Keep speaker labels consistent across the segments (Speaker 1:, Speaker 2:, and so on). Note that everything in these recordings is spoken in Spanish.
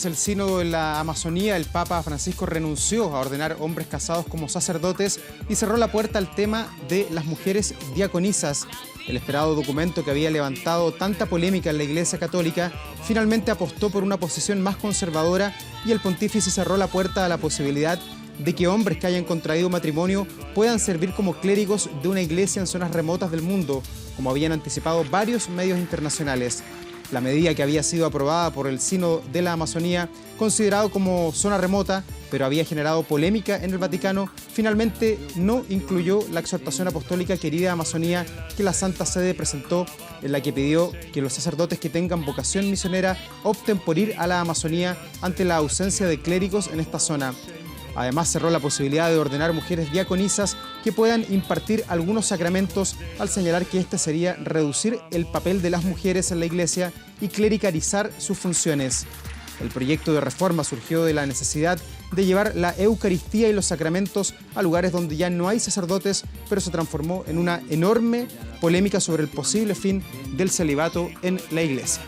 Speaker 1: El sínodo en la Amazonía, el Papa Francisco renunció a ordenar hombres casados como sacerdotes y cerró la puerta al tema de las mujeres diaconisas. El esperado documento que había levantado tanta polémica en la Iglesia Católica finalmente apostó por una posición más conservadora y el pontífice cerró la puerta a la posibilidad de que hombres que hayan contraído matrimonio puedan servir como clérigos de una iglesia en zonas remotas del mundo, como habían anticipado varios medios internacionales. La medida, que había sido aprobada por el Sínodo de la Amazonía, considerado como zona remota, pero había generado polémica en el Vaticano, finalmente no incluyó la exhortación apostólica Querida Amazonía que la Santa Sede presentó, en la que pidió que los sacerdotes que tengan vocación misionera opten por ir a la Amazonía ante la ausencia de clérigos en esta zona. Además, cerró la posibilidad de ordenar mujeres diaconisas que puedan impartir algunos sacramentos, al señalar que este sería reducir el papel de las mujeres en la Iglesia y clericalizar sus funciones. El proyecto de reforma surgió de la necesidad de llevar la Eucaristía y los sacramentos a lugares donde ya no hay sacerdotes, pero se transformó en una enorme polémica sobre el posible fin del celibato en la Iglesia.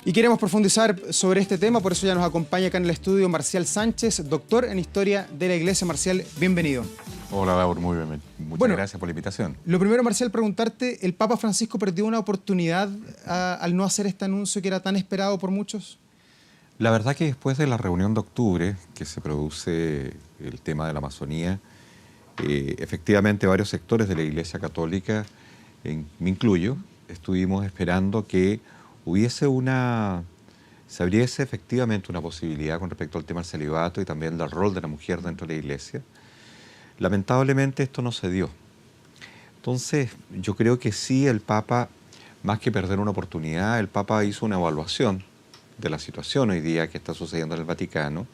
Speaker 1: Y queremos profundizar sobre este tema, por eso ya nos acompaña acá en el estudio Marcial Sánchez, doctor en Historia de la Iglesia. Marcial, bienvenido.
Speaker 2: Hola, Laura, muy bien. Muchas gracias por la invitación.
Speaker 1: Lo primero, Marcial, preguntarte, ¿el Papa Francisco perdió una oportunidad al no hacer este anuncio que era tan esperado por muchos?
Speaker 2: La verdad que después de la reunión de octubre, que se produce el tema de la Amazonía, efectivamente varios sectores de la Iglesia Católica, me incluyo, estuvimos esperando que se abriese efectivamente una posibilidad con respecto al tema del celibato y también del rol de la mujer dentro de la Iglesia. Lamentablemente esto no se dio. Entonces, yo creo que sí, el Papa, más que perder una oportunidad, el Papa hizo una evaluación de la situación hoy día que está sucediendo en el Vaticano,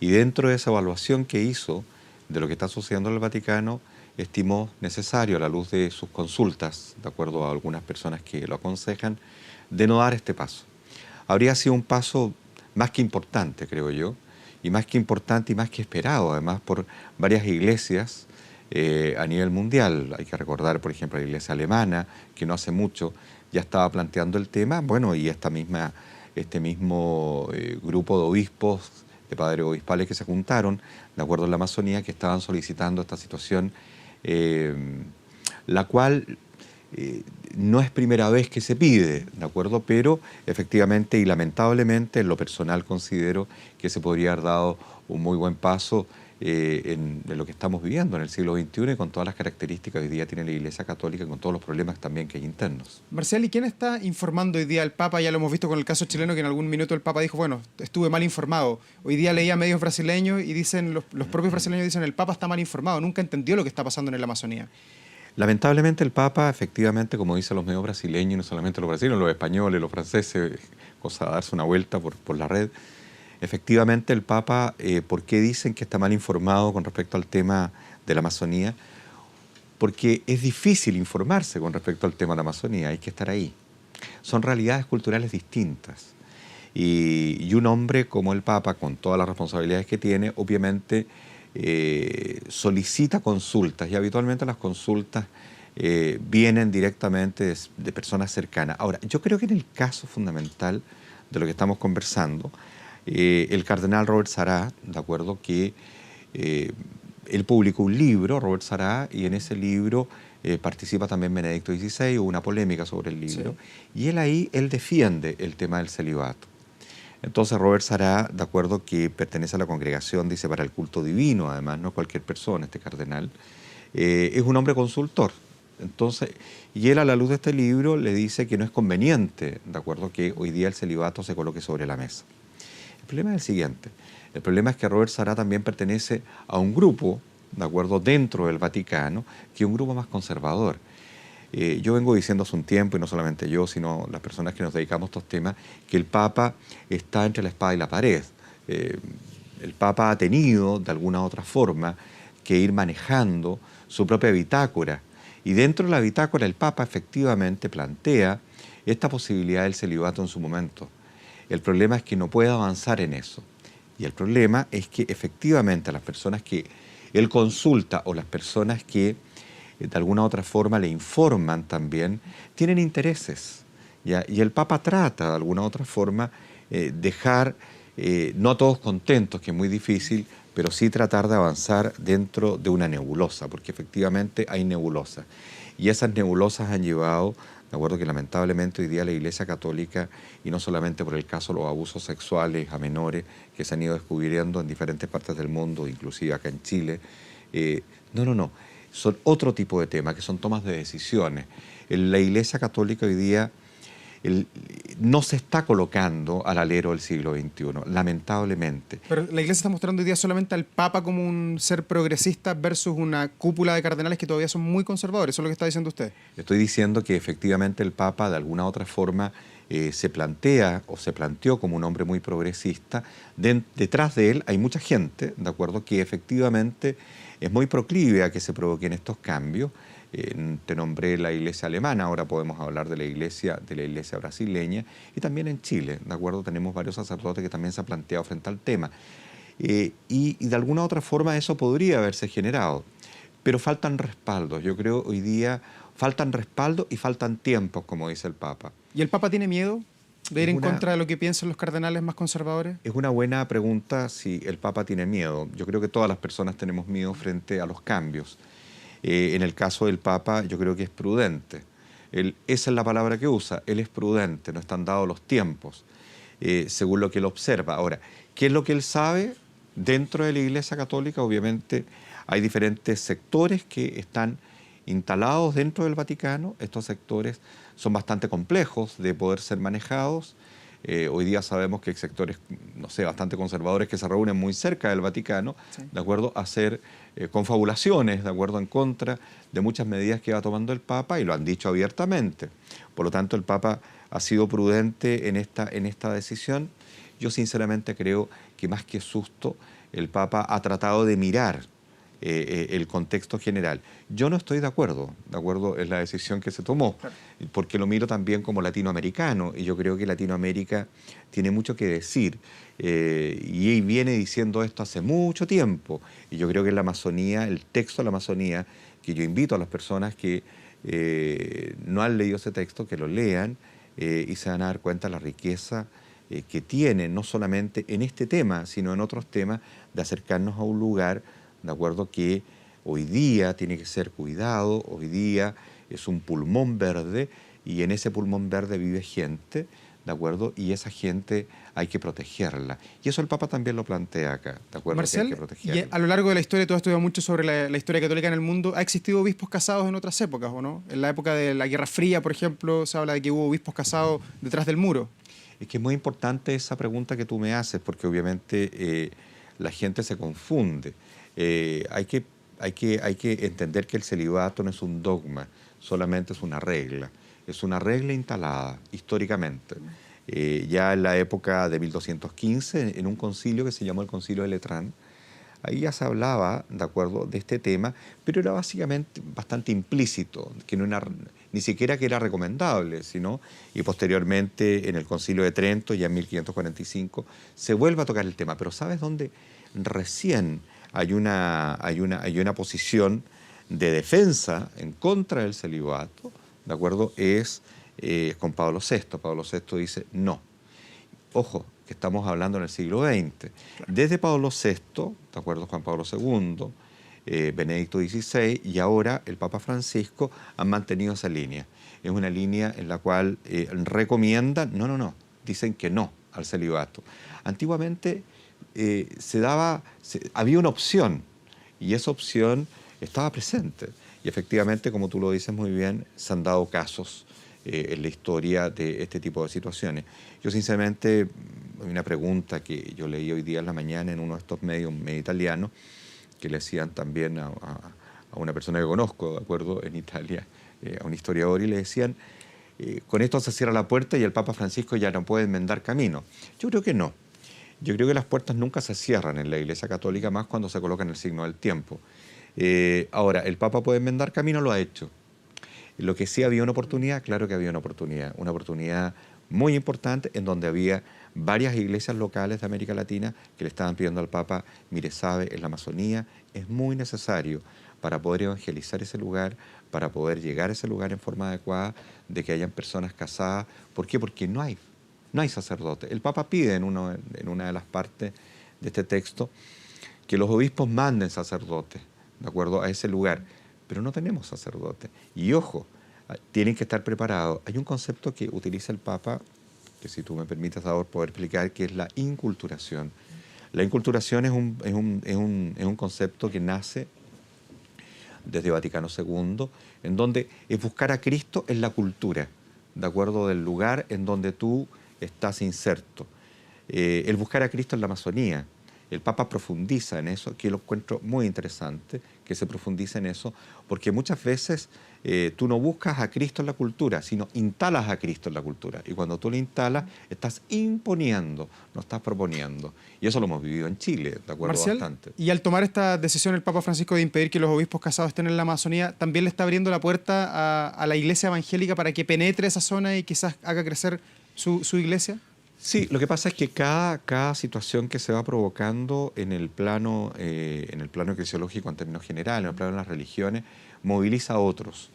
Speaker 2: y dentro de esa evaluación que hizo de lo que está sucediendo en el Vaticano, estimó necesario, a la luz de sus consultas, de acuerdo a algunas personas que lo aconsejan, de no dar este paso. Habría sido un paso más que importante, creo yo, y más que importante y más que esperado, además, por varias iglesias a nivel mundial. Hay que recordar, por ejemplo, la iglesia alemana, que no hace mucho ya estaba planteando el tema, bueno, y este mismo grupo de obispos, de padres obispales que se juntaron, de acuerdo a la Amazonía, que estaban solicitando esta situación, la cual no es primera vez que se pide, ¿de acuerdo? Pero efectivamente y lamentablemente en lo personal considero que se podría haber dado un muy buen paso en lo que estamos viviendo en el siglo XXI y con todas las características que hoy día tiene la Iglesia Católica y con todos los problemas también que hay internos.
Speaker 1: Marcial, ¿y quién está informando hoy día al Papa? Ya lo hemos visto con el caso chileno, que en algún minuto el Papa dijo, bueno, estuve mal informado. Hoy día leía medios brasileños y dicen, los propios brasileños dicen, el Papa está mal informado, nunca entendió lo que está pasando en la Amazonía.
Speaker 2: Lamentablemente el Papa, efectivamente, como dicen los medios brasileños, y no solamente los brasileños, los españoles, los franceses, cosa de darse una vuelta por la red, efectivamente el Papa, ¿por qué dicen que está mal informado con respecto al tema de la Amazonía? Porque es difícil informarse con respecto al tema de la Amazonía, hay que estar ahí. Son realidades culturales distintas. Y un hombre como el Papa, con todas las responsabilidades que tiene, obviamente solicita consultas, y habitualmente las consultas vienen directamente de personas cercanas. Ahora, yo creo que en el caso fundamental de lo que estamos conversando, el cardenal Robert Sará, de acuerdo, que él publicó un libro, Robert Sará, y en ese libro participa también Benedicto XVI, hubo una polémica sobre el libro, sí. Y él defiende el tema del celibato. Entonces Robert Sará, de acuerdo, que pertenece a la congregación, dice, para el culto divino, además, no cualquier persona, este cardenal, es un hombre consultor. Entonces, y él a la luz de este libro le dice que no es conveniente, de acuerdo, que hoy día el celibato se coloque sobre la mesa. El problema es el siguiente, el problema es que Robert Sará también pertenece a un grupo, de acuerdo, dentro del Vaticano, que es un grupo más conservador. Yo vengo diciendo hace un tiempo, y no solamente yo, sino las personas que nos dedicamos a estos temas, que el Papa está entre la espada y la pared. El Papa ha tenido, de alguna u otra forma, que ir manejando su propia bitácora. Y dentro de la bitácora el Papa efectivamente plantea esta posibilidad del celibato en su momento. El problema es que no puede avanzar en eso. Y el problema es que efectivamente las personas que él consulta o las personas que de alguna u otra forma le informan también, tienen intereses ¿ya? Y el Papa trata de alguna u otra forma dejar, no a todos contentos, que es muy difícil, pero sí tratar de avanzar dentro de una nebulosa, porque efectivamente hay nebulosas. Y esas nebulosas han llevado, de acuerdo que lamentablemente hoy día la Iglesia Católica, y no solamente por el caso de los abusos sexuales a menores que se han ido descubriendo en diferentes partes del mundo, inclusive acá en Chile, no, son otro tipo de temas, que son tomas de decisiones. La Iglesia Católica hoy día no se está colocando al alero del siglo XXI, lamentablemente.
Speaker 1: Pero la Iglesia está mostrando hoy día solamente al Papa como un ser progresista versus una cúpula de cardenales que todavía son muy conservadores. Eso es lo que está diciendo usted.
Speaker 2: Estoy diciendo que efectivamente el Papa de alguna u otra forma se plantea o se planteó como un hombre muy progresista. Detrás de él hay mucha gente, ¿de acuerdo?, que efectivamente es muy proclive a que se provoquen estos cambios. Te nombré la iglesia alemana, ahora podemos hablar de la iglesia brasileña y también en Chile, ¿de acuerdo? Tenemos varios sacerdotes que también se han planteado frente al tema. Y de alguna otra forma eso podría haberse generado, pero faltan respaldos. Yo creo hoy día faltan respaldos y faltan tiempos, como dice el Papa.
Speaker 1: ¿Y el Papa tiene miedo de ir en contra de lo que piensan los cardenales más conservadores?
Speaker 2: Es una buena pregunta si el Papa tiene miedo. Yo creo que todas las personas tenemos miedo frente a los cambios. En el caso del Papa, yo creo que es prudente. Esa es la palabra que usa. Él es prudente, no están dados los tiempos, según lo que él observa. Ahora, ¿qué es lo que él sabe? Dentro de la Iglesia Católica, obviamente, hay diferentes sectores que están instalados dentro del Vaticano. Estos sectores son bastante complejos de poder ser manejados. Hoy día sabemos que hay sectores, no sé, bastante conservadores que se reúnen muy cerca del Vaticano, sí, de acuerdo a hacer confabulaciones, de acuerdo en contra de muchas medidas que va tomando el Papa, y lo han dicho abiertamente. Por lo tanto, el Papa ha sido prudente en esta decisión. Yo sinceramente creo que más que susto, el Papa ha tratado de mirar el contexto general. Yo no estoy de acuerdo en la decisión que se tomó, claro, porque lo miro también como latinoamericano, y yo creo que Latinoamérica tiene mucho que decir, y viene diciendo esto hace mucho tiempo, y yo creo que en la Amazonía, el texto de la Amazonía, que yo invito a las personas que no han leído ese texto, que lo lean, y se van a dar cuenta de la riqueza que tiene, no solamente en este tema, sino en otros temas, de acercarnos a un lugar, de acuerdo, que hoy día tiene que ser cuidado, hoy día es un pulmón verde, y en ese pulmón verde vive gente, ¿de acuerdo? Y esa gente hay que protegerla. Y eso el Papa también lo plantea acá, ¿de acuerdo?
Speaker 1: Marcel,
Speaker 2: que hay que protegerla.
Speaker 1: y a lo largo de la historia, tú has estudiado mucho sobre la historia católica en el mundo. ¿Ha existido obispos casados en otras épocas o no? En la época de la Guerra Fría, por ejemplo, se habla de que hubo obispos casados detrás del muro.
Speaker 2: Es que es muy importante esa pregunta que tú me haces, porque obviamente la gente se confunde. Hay que entender que el celibato no es un dogma, solamente es una regla instalada históricamente. Ya en la época de 1215, en un concilio que se llamó el Concilio de Letrán, ahí ya se hablaba, de acuerdo, de este tema, pero era básicamente bastante implícito, que no era, ni siquiera que era recomendable, sino, y posteriormente en el Concilio de Trento, ya en 1545, se vuelve a tocar el tema. Pero ¿sabes dónde recién hay una posición de defensa en contra del celibato? ¿De acuerdo? Es con Pablo VI. Pablo VI dice no. Ojo, que estamos hablando en el siglo XX. Desde Pablo VI, ¿de acuerdo? Juan Pablo II, Benedicto XVI y ahora el Papa Francisco han mantenido esa línea. Es una línea en la cual recomiendan, dicen que no al celibato. Antiguamente había una opción, y esa opción estaba presente. Y efectivamente, como tú lo dices muy bien, se han dado casos en la historia de este tipo de situaciones. Yo sinceramente, hay una pregunta que yo leí hoy día en la mañana en uno de estos medios medio italianos, que le hacían también a una persona que conozco, ¿de acuerdo?, en Italia, a un historiador, y le decían, con esto se cierra la puerta y el Papa Francisco ya no puede enmendar camino. Yo creo que no. Yo creo que las puertas nunca se cierran en la Iglesia Católica, más cuando se coloca en el signo del tiempo. Ahora, ¿el Papa puede enmendar camino? Lo ha hecho. Lo que sí había una oportunidad, claro que había una oportunidad muy importante, en donde había varias iglesias locales de América Latina que le estaban pidiendo al Papa, mire, sabe, en la Amazonía es muy necesario para poder evangelizar ese lugar, para poder llegar a ese lugar en forma adecuada, de que hayan personas casadas. ¿Por qué? Porque no hay sacerdote. El Papa pide en una de las partes de este texto que los obispos manden sacerdotes, ¿de acuerdo?, a ese lugar, pero no tenemos sacerdotes. Y ojo, tienen que estar preparados. Hay un concepto que utiliza el Papa, que si tú me permites, Ador, poder explicar, que es la inculturación. La inculturación es un concepto que nace desde Vaticano II, en donde es buscar a Cristo en la cultura, de acuerdo del lugar en donde tú estás inserto. El buscar a Cristo en la Amazonía. El Papa profundiza en eso, que lo encuentro muy interesante, que se profundice en eso, porque muchas veces tú no buscas a Cristo en la cultura, sino instalas a Cristo en la cultura. Y cuando tú lo instalas, estás imponiendo, no estás proponiendo. Y eso lo hemos vivido en Chile, de acuerdo,
Speaker 1: Marcial,
Speaker 2: bastante.
Speaker 1: y al tomar esta decisión el Papa Francisco de impedir que los obispos casados estén en la Amazonía, ¿también le está abriendo la puerta a la iglesia evangélica para que penetre esa zona y quizás haga crecer su iglesia?
Speaker 2: Sí, lo que pasa es que cada situación que se va provocando en el plano eclesiológico en términos generales, en el plano de las religiones, moviliza a otros.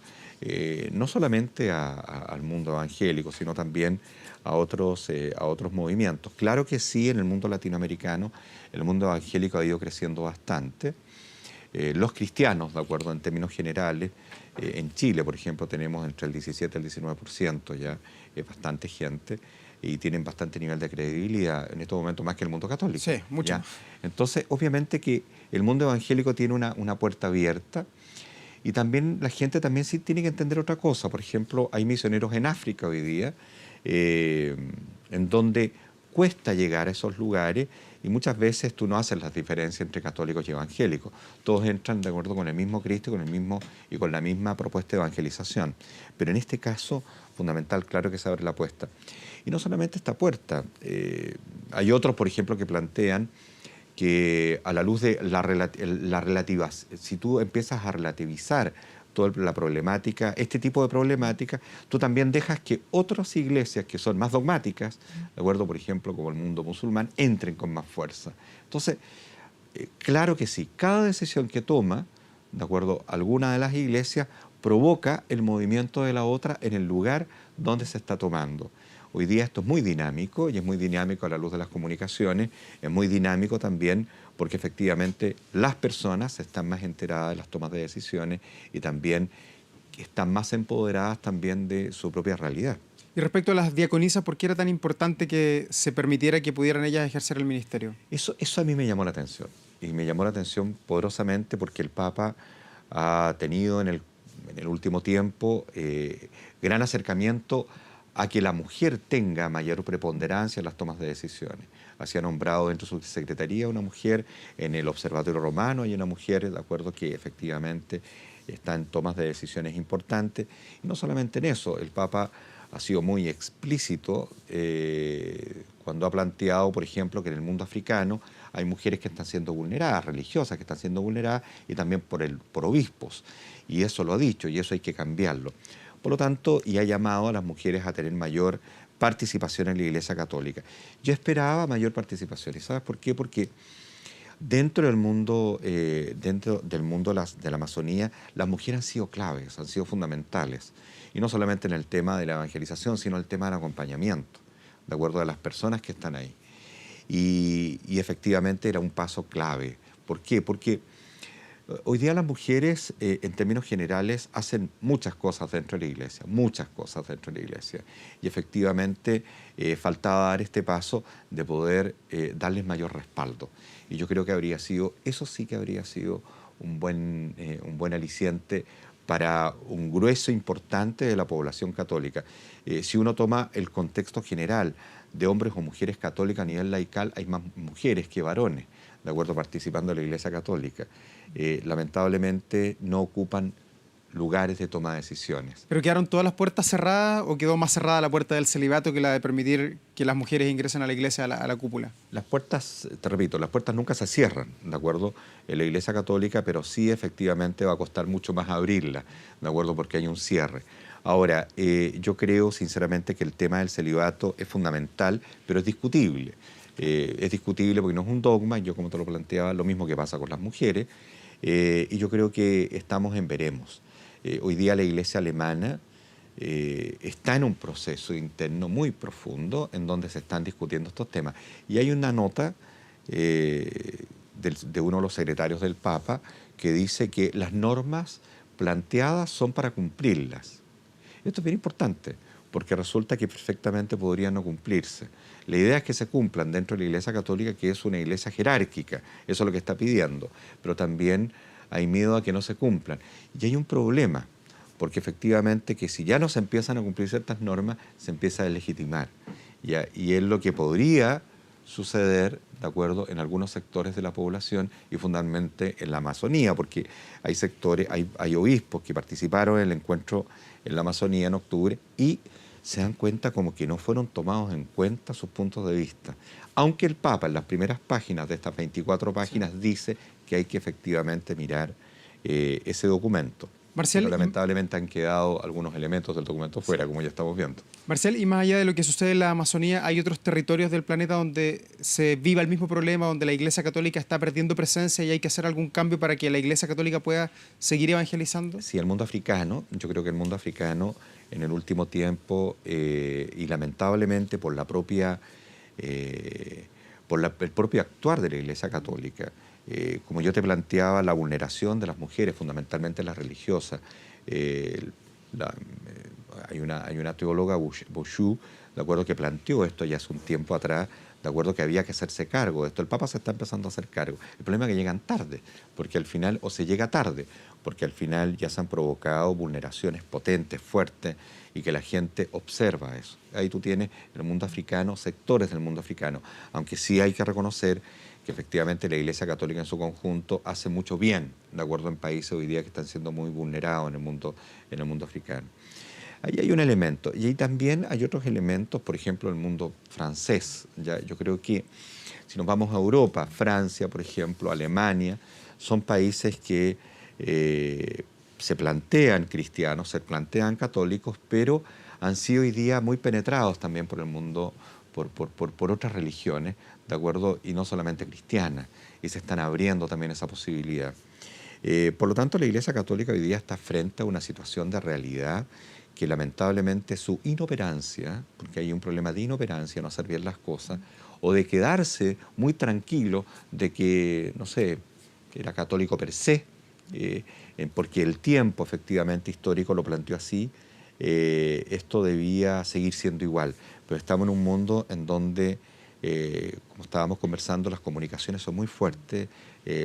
Speaker 2: No solamente al mundo evangélico, sino también a otros movimientos. Claro que sí, en el mundo latinoamericano, el mundo evangélico ha ido creciendo bastante. Los cristianos, de acuerdo, en términos generales, en Chile, por ejemplo, tenemos entre el 17 y el 19%, ya es bastante gente, y tienen bastante nivel de credibilidad en estos momentos más que el mundo católico.
Speaker 1: Sí, mucho.
Speaker 2: ¿Ya? Entonces, obviamente que el mundo evangélico tiene una puerta abierta, y también la gente también sí tiene que entender otra cosa. Por ejemplo, hay misioneros en África hoy día, en donde cuesta llegar a esos lugares, y muchas veces tú no haces las diferencias entre católicos y evangélicos. Todos entran de acuerdo con el mismo Cristo y con la misma propuesta de evangelización. Pero en este caso, fundamental, claro que se abre la puerta. Y no solamente esta puerta, hay otros, por ejemplo, que plantean que a la luz de si tú empiezas a relativizar toda la problemática, este tipo de problemática, tú también dejas que otras iglesias que son más dogmáticas, ¿de acuerdo? Por ejemplo, como el mundo musulmán, entren con más fuerza. Entonces, claro que sí, cada decisión que toma, ¿de acuerdo?, alguna de las iglesias provoca el movimiento de la otra en el lugar donde se está tomando. Hoy día esto es muy dinámico, y es muy dinámico a la luz de las comunicaciones, es muy dinámico también porque efectivamente las personas están más enteradas de las tomas de decisiones y también están más empoderadas también de su propia realidad.
Speaker 1: Y respecto a las diaconisas, ¿por qué era tan importante que se permitiera que pudieran ellas ejercer el ministerio?
Speaker 2: Eso a mí me llamó la atención, y me llamó la atención poderosamente porque el Papa ha tenido en el último tiempo gran acercamiento a que la mujer tenga mayor preponderancia en las tomas de decisiones. Así ha nombrado dentro de su secretaría una mujer, en el Observatorio Romano hay una mujer, de acuerdo, que efectivamente está en tomas de decisiones importantes. Y no solamente en eso, el Papa ha sido muy explícito cuando ha planteado, por ejemplo, que en el mundo africano hay mujeres que están siendo vulneradas, religiosas que están siendo vulneradas, y también por obispos. Y eso lo ha dicho, y eso hay que cambiarlo. Por lo tanto, y ha llamado a las mujeres a tener mayor participación en la Iglesia Católica. Yo esperaba mayor participación. ¿Y sabes por qué? Porque dentro del mundo de la Amazonía, las mujeres han sido claves, han sido fundamentales. Y no solamente en el tema de la evangelización, sino el tema del acompañamiento, de acuerdo a las personas que están ahí. Y efectivamente era un paso clave. ¿Por qué? Porque hoy día las mujeres, en términos generales, hacen muchas cosas dentro de la iglesia, muchas cosas dentro de la iglesia. Y efectivamente faltaba dar este paso de poder darles mayor respaldo. Y yo creo que eso sí que habría sido un buen aliciente para un grueso importante de la población católica. Si uno toma el contexto general de hombres o mujeres católicas a nivel laical, hay más mujeres que varones, de acuerdo, participando en la Iglesia Católica. Lamentablemente no ocupan lugares de toma de decisiones.
Speaker 1: ¿Pero quedaron todas las puertas cerradas o quedó más cerrada la puerta del celibato que la de permitir que las mujeres ingresen a la iglesia, a la cúpula?
Speaker 2: Las puertas, te repito, las puertas nunca se cierran, ¿de acuerdo?, en la Iglesia Católica, pero sí efectivamente va a costar mucho más abrirla, ¿de acuerdo?, porque hay un cierre. Ahora, yo creo sinceramente que el tema del celibato es fundamental, pero es discutible. Es discutible porque no es un dogma, yo como te lo planteaba, lo mismo que pasa con las mujeres. Y yo creo que estamos en veremos. Hoy día la Iglesia alemana está en un proceso interno muy profundo en donde se están discutiendo estos temas. Y hay una nota de uno de los secretarios del Papa que dice que las normas planteadas son para cumplirlas. Esto es bien importante, porque resulta que perfectamente podrían no cumplirse. La idea es que se cumplan dentro de la Iglesia Católica, que es una iglesia jerárquica, eso es lo que está pidiendo, pero también hay miedo a que no se cumplan. Y hay un problema, porque efectivamente que si ya no se empiezan a cumplir ciertas normas, se empieza a deslegitimar. Y es lo que podría suceder, de acuerdo, en algunos sectores de la población y fundamentalmente en la Amazonía, porque hay sectores, hay obispos que participaron en el encuentro en la Amazonía en octubre y se dan cuenta como que no fueron tomados en cuenta sus puntos de vista. Aunque el Papa en las primeras páginas de estas 24 páginas dice que hay que efectivamente mirar ese documento.
Speaker 1: Marcial,
Speaker 2: pero lamentablemente han quedado algunos elementos del documento fuera, como ya estamos viendo.
Speaker 1: Marcial, y más allá de lo que sucede en la Amazonía, ¿hay otros territorios del planeta donde se viva el mismo problema, donde la Iglesia Católica está perdiendo presencia y hay que hacer algún cambio para que la Iglesia Católica pueda seguir evangelizando?
Speaker 2: Sí, el mundo africano, yo creo que el mundo africano en el último tiempo, y lamentablemente por la propia, el propio actuar de la Iglesia Católica, como yo te planteaba, la vulneración de las mujeres, fundamentalmente las religiosas. Hay una teóloga, Bouchou, de acuerdo, que planteó esto ya hace un tiempo atrás, de acuerdo, que había que hacerse cargo de esto. El Papa se está empezando a hacer cargo. El problema es que llegan tarde, porque al final, o se llega tarde, porque al final ya se han provocado vulneraciones potentes, fuertes, y que la gente observa eso. Ahí tú tienes el mundo africano, sectores del mundo africano, aunque sí hay que reconocer que efectivamente la Iglesia Católica en su conjunto hace mucho bien, de acuerdo, en países hoy día que están siendo muy vulnerados en el mundo africano. Ahí hay un elemento, y ahí también hay otros elementos, por ejemplo, el mundo francés. Ya, yo creo que si nos vamos a Europa, Francia, por ejemplo, Alemania, son países que se plantean cristianos, se plantean católicos, pero han sido hoy día muy penetrados también por el mundo, por otras religiones, ¿de acuerdo? Y no solamente cristianas, y se están abriendo también esa posibilidad. Por lo tanto, la Iglesia Católica hoy día está frente a una situación de realidad que lamentablemente su inoperancia, porque hay un problema de inoperancia, no hacer bien las cosas, o de quedarse muy tranquilo de que, no sé, que era católico per se, porque el tiempo efectivamente histórico lo planteó así, esto debía seguir siendo igual. Pero estamos en un mundo en donde, como estábamos conversando, las comunicaciones son muy fuertes,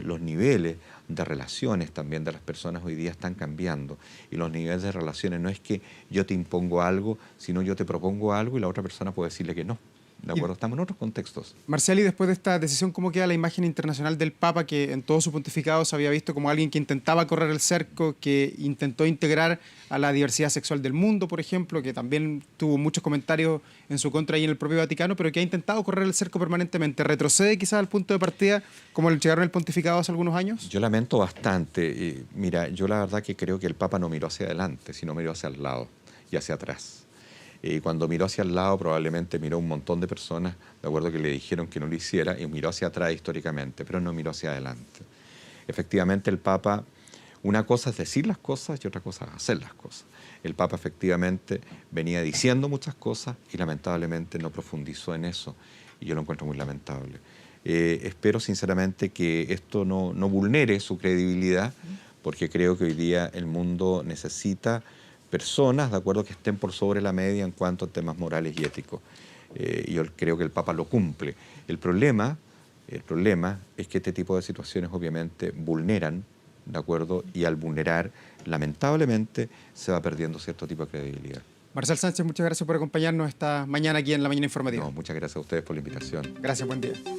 Speaker 2: los niveles de relaciones también de las personas hoy día están cambiando. Y los niveles de relaciones no es que yo te impongo algo, sino yo te propongo algo y la otra persona puede decirle que no. ¿De acuerdo? Estamos en otros contextos.
Speaker 1: Marcial, y después de esta decisión, ¿cómo queda la imagen internacional del Papa, que en todo su pontificado se había visto como alguien que intentaba correr el cerco, que intentó integrar a la diversidad sexual del mundo, por ejemplo, que también tuvo muchos comentarios en su contra ahí en el propio Vaticano, pero que ha intentado correr el cerco permanentemente? ¿Retrocede quizás al punto de partida como llegaron el pontificado hace algunos años?
Speaker 2: Yo lamento bastante. Mira, yo la verdad que creo que el Papa no miró hacia adelante, sino miró hacia el lado y hacia atrás. Y cuando miró hacia el lado, probablemente miró un montón de personas, de acuerdo, que le dijeron que no lo hiciera, y miró hacia atrás históricamente, pero no miró hacia adelante. Efectivamente, el Papa, una cosa es decir las cosas y otra cosa es hacer las cosas. El Papa efectivamente venía diciendo muchas cosas y lamentablemente no profundizó en eso, y yo lo encuentro muy lamentable. Espero sinceramente que esto no vulnere su credibilidad, porque creo que hoy día el mundo necesita personas, de acuerdo, que estén por sobre la media en cuanto a temas morales y éticos. Yo creo que el Papa lo cumple. El problema es que este tipo de situaciones obviamente vulneran, ¿de acuerdo? Y al vulnerar, lamentablemente, se va perdiendo cierto tipo de credibilidad.
Speaker 1: Marcial Sánchez, muchas gracias por acompañarnos esta mañana aquí en La Mañana Informativa.
Speaker 2: No, muchas gracias a ustedes por la invitación.
Speaker 1: Gracias, buen día.